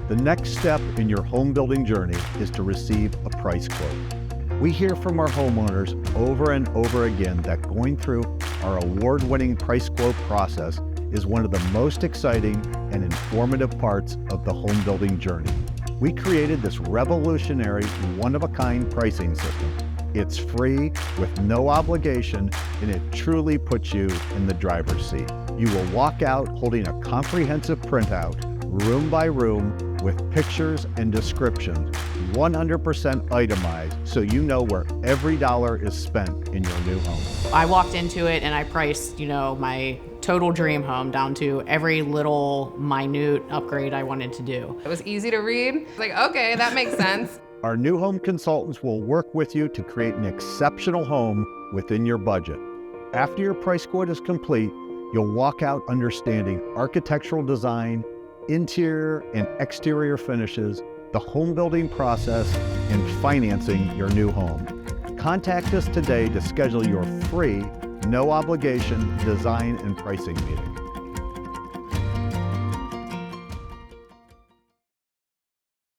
The next step in your home building journey is to receive a price quote. We hear from our homeowners over and over again that going through our award-winning price quote process is one of the most exciting and informative parts of the home building journey. We created this revolutionary, one-of-a-kind pricing system. It's free with no obligation, and it truly puts you in the driver's seat. You will walk out holding a comprehensive printout, room by room, with pictures and descriptions, 100% itemized, so you know where every dollar is spent in your new home. I walked into it and I priced, my total dream home down to every little minute upgrade I wanted to do. It was easy to read. Like, okay, that makes sense. Our new home consultants will work with you to create an exceptional home within your budget. After your price quote is complete, you'll walk out understanding architectural design, interior and exterior finishes, the home building process, and financing your new home. Contact us today to schedule your free, no obligation design and pricing meeting.